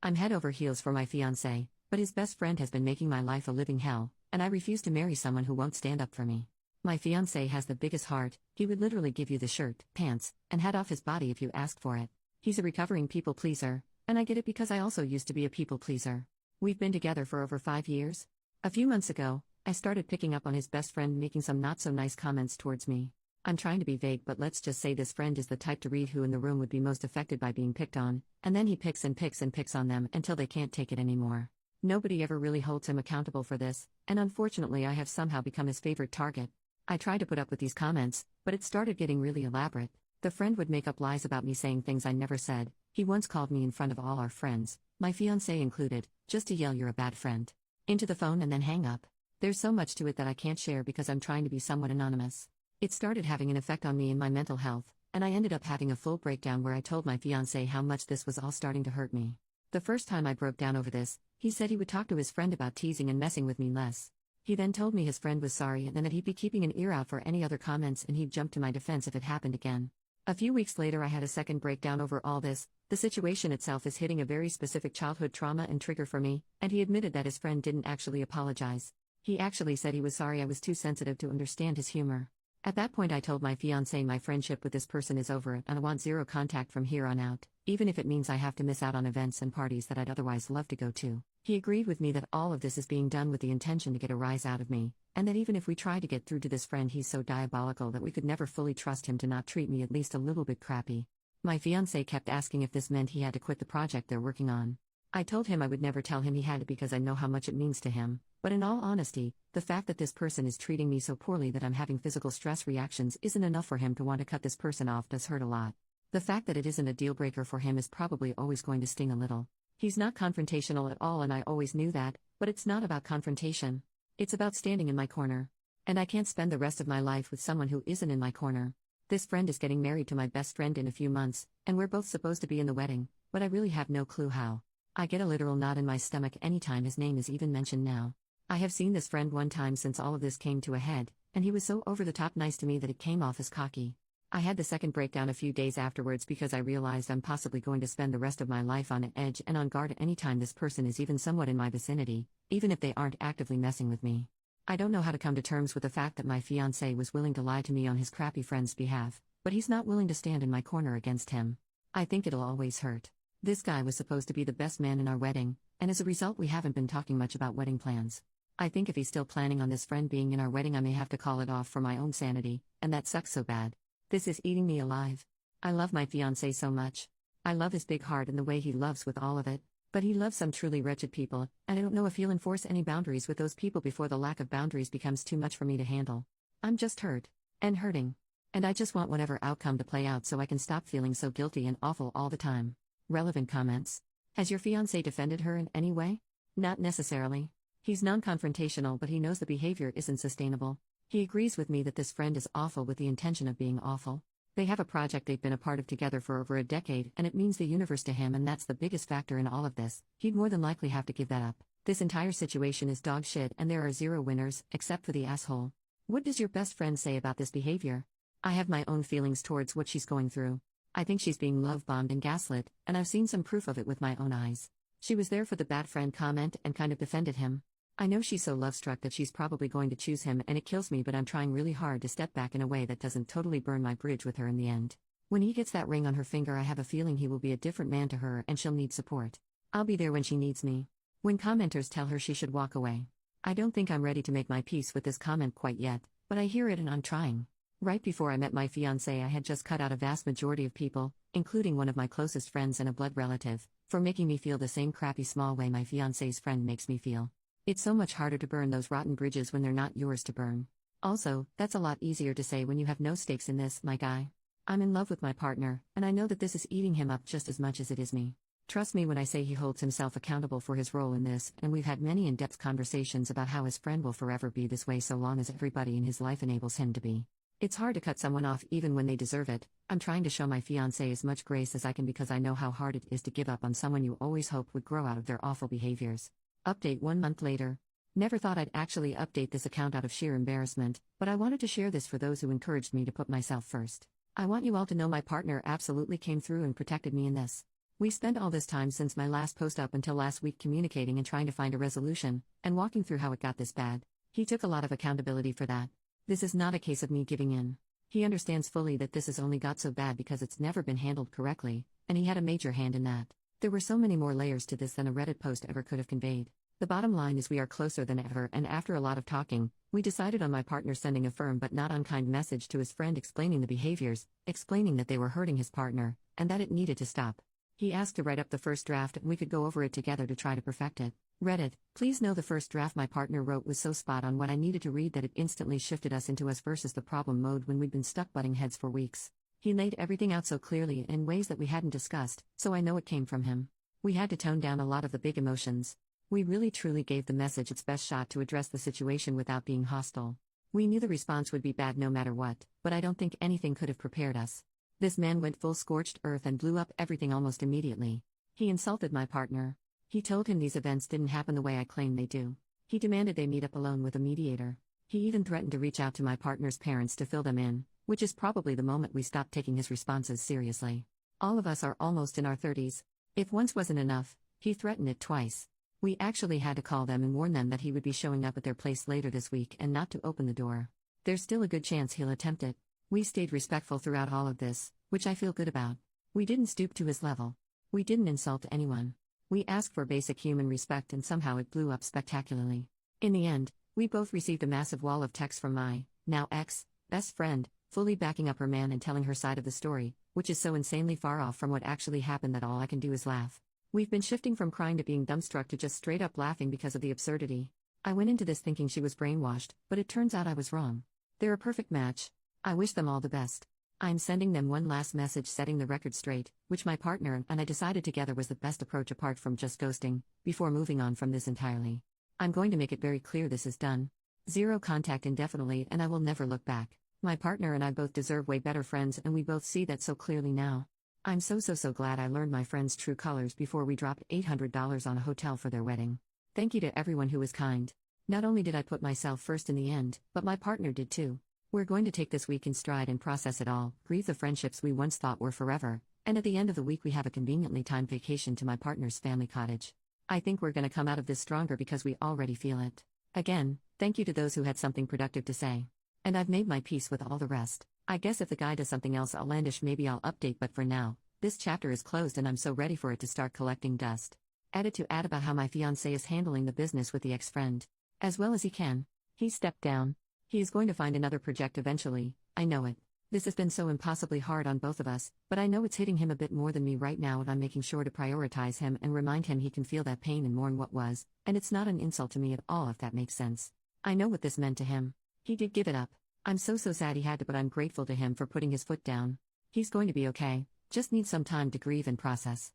I'm head over heels for my fiancé, but his best friend has been making my life a living hell, and I refuse to marry someone who won't stand up for me. My fiancé has the biggest heart, he would literally give you the shirt, pants, and hat off his body if you asked for it. He's a recovering people pleaser, and I get it because I also used to be a people pleaser. We've been together for over 5 years. A few months ago, I started picking up on his best friend making some not so nice comments towards me. I'm trying to be vague, but let's just say this friend is the type to read who in the room would be most affected by being picked on, and then he picks and picks and picks on them until they can't take it anymore. Nobody ever really holds him accountable for this, and unfortunately I have somehow become his favorite target. I tried to put up with these comments, but it started getting really elaborate. The friend would make up lies about me saying things I never said. He once called me in front of all our friends, my fiancé included, just to yell "you're a bad friend" into the phone and then hang up. There's so much to it that I can't share because I'm trying to be somewhat anonymous. It started having an effect on me and my mental health, and I ended up having a full breakdown where I told my fiancé how much this was all starting to hurt me. The first time I broke down over this, he said he would talk to his friend about teasing and messing with me less. He then told me his friend was sorry and then that he'd be keeping an ear out for any other comments and he'd jump to my defense if it happened again. A few weeks later I had a second breakdown over all this. The situation itself is hitting a very specific childhood trauma and trigger for me, and he admitted that his friend didn't actually apologize. He actually said he was sorry I was too sensitive to understand his humor. At that point I told my fiancé my friendship with this person is over and I want zero contact from here on out, even if it means I have to miss out on events and parties that I'd otherwise love to go to. He agreed with me that all of this is being done with the intention to get a rise out of me, and that even if we try to get through to this friend he's so diabolical that we could never fully trust him to not treat me at least a little bit crappy. My fiancé kept asking if this meant he had to quit the project they're working on. I told him I would never tell him he had to because I know how much it means to him, but in all honesty, the fact that this person is treating me so poorly that I'm having physical stress reactions isn't enough for him to want to cut this person off does hurt a lot. The fact that it isn't a deal breaker for him is probably always going to sting a little. He's not confrontational at all and I always knew that, but it's not about confrontation. It's about standing in my corner. And I can't spend the rest of my life with someone who isn't in my corner. This friend is getting married to my best friend in a few months, and we're both supposed to be in the wedding, but I really have no clue how. I get a literal knot in my stomach anytime his name is even mentioned now. I have seen this friend one time since all of this came to a head, and he was so over-the-top nice to me that it came off as cocky. I had the second breakdown a few days afterwards because I realized I'm possibly going to spend the rest of my life on edge and on guard anytime this person is even somewhat in my vicinity, even if they aren't actively messing with me. I don't know how to come to terms with the fact that my fiancé was willing to lie to me on his crappy friend's behalf, but he's not willing to stand in my corner against him. I think it'll always hurt. This guy was supposed to be the best man in our wedding, and as a result we haven't been talking much about wedding plans. I think if he's still planning on this friend being in our wedding I may have to call it off for my own sanity, and that sucks so bad. This is eating me alive. I love my fiancé so much. I love his big heart and the way he loves with all of it, but he loves some truly wretched people, and I don't know if he'll enforce any boundaries with those people before the lack of boundaries becomes too much for me to handle. I'm just hurt. And hurting. And I just want whatever outcome to play out so I can stop feeling so guilty and awful all the time. Relevant comments. Has your fiancé defended her in any way? Not necessarily. He's non-confrontational but he knows the behavior isn't sustainable. He agrees with me that this friend is awful with the intention of being awful. They have a project they've been a part of together for over a decade and it means the universe to him and that's the biggest factor in all of this. He'd more than likely have to give that up. This entire situation is dog shit and there are zero winners, except for the asshole. What does your best friend say about this behavior? I have my own feelings towards what she's going through. I think she's being love-bombed and gaslit, and I've seen some proof of it with my own eyes. She was there for the bad friend comment and kind of defended him. I know she's so love-struck that she's probably going to choose him and it kills me but I'm trying really hard to step back in a way that doesn't totally burn my bridge with her in the end. When he gets that ring on her finger I have a feeling he will be a different man to her and she'll need support. I'll be there when she needs me. When commenters tell her she should walk away. I don't think I'm ready to make my peace with this comment quite yet, but I hear it and I'm trying. Right before I met my fiancé I had just cut out a vast majority of people, including one of my closest friends and a blood relative, for making me feel the same crappy small way my fiancé's friend makes me feel. It's so much harder to burn those rotten bridges when they're not yours to burn. Also, that's a lot easier to say when you have no stakes in this, my guy. I'm in love with my partner, and I know that this is eating him up just as much as it is me. Trust me when I say he holds himself accountable for his role in this, and we've had many in-depth conversations about how his friend will forever be this way so long as everybody in his life enables him to be. It's hard to cut someone off even when they deserve it. I'm trying to show my fiancé as much grace as I can because I know how hard it is to give up on someone you always hope would grow out of their awful behaviors. Update 1 month later. Never thought I'd actually update this account out of sheer embarrassment, but I wanted to share this for those who encouraged me to put myself first. I want you all to know my partner absolutely came through and protected me in this. We spent all this time since my last post up until last week communicating and trying to find a resolution, and walking through how it got this bad. He took a lot of accountability for that. This is not a case of me giving in. He understands fully that this has only got so bad because it's never been handled correctly, and he had a major hand in that. There were so many more layers to this than a Reddit post ever could have conveyed. The bottom line is we are closer than ever, and after a lot of talking, we decided on my partner sending a firm but not unkind message to his friend explaining the behaviors, explaining that they were hurting his partner, and that it needed to stop. He asked to write up the first draft and we could go over it together to try to perfect it. Reddit, please know the first draft my partner wrote was so spot on what I needed to read that it instantly shifted us into us versus the problem mode when we'd been stuck butting heads for weeks. He laid everything out so clearly in ways that we hadn't discussed, so I know it came from him. We had to tone down a lot of the big emotions. We really truly gave the message its best shot to address the situation without being hostile. We knew the response would be bad no matter what, but I don't think anything could have prepared us. This man went full scorched earth and blew up everything almost immediately. He insulted my partner. He told him these events didn't happen the way I claim they do. He demanded they meet up alone with a mediator. He even threatened to reach out to my partner's parents to fill them in, which is probably the moment we stopped taking his responses seriously. All of us are almost in our 30s. If once wasn't enough, he threatened it twice. We actually had to call them and warn them that he would be showing up at their place later this week and not to open the door. There's still a good chance he'll attempt it. We stayed respectful throughout all of this, which I feel good about. We didn't stoop to his level. We didn't insult anyone. We asked for basic human respect and somehow it blew up spectacularly. In the end, we both received a massive wall of text from my, now ex, best friend, fully backing up her man and telling her side of the story, which is so insanely far off from what actually happened that all I can do is laugh. We've been shifting from crying to being dumbstruck to just straight up laughing because of the absurdity. I went into this thinking she was brainwashed, but it turns out I was wrong. They're a perfect match. I wish them all the best. I'm sending them one last message setting the record straight, which my partner and I decided together was the best approach apart from just ghosting, before moving on from this entirely. I'm going to make it very clear this is done. Zero contact indefinitely and I will never look back. My partner and I both deserve way better friends and we both see that so clearly now. I'm so glad I learned my friend's true colors before we dropped $800 on a hotel for their wedding. Thank you to everyone who was kind. Not only did I put myself first in the end, but my partner did too. We're going to take this week in stride and process it all, grieve the friendships we once thought were forever, and at the end of the week we have a conveniently timed vacation to my partner's family cottage. I think we're going to come out of this stronger because we already feel it. Again, thank you to those who had something productive to say. And I've made my peace with all the rest. I guess if the guy does something else outlandish maybe I'll update, but for now, this chapter is closed and I'm so ready for it to start collecting dust. Added to add about how my fiancé is handling the business with the ex-friend. As well as he can. He stepped down. He is going to find another project eventually, I know it. This has been so impossibly hard on both of us, but I know it's hitting him a bit more than me right now and I'm making sure to prioritize him and remind him he can feel that pain and mourn what was, and it's not an insult to me at all if that makes sense. I know what this meant to him. He did give it up. I'm so sad he had to, but I'm grateful to him for putting his foot down. He's going to be okay, just needs some time to grieve and process.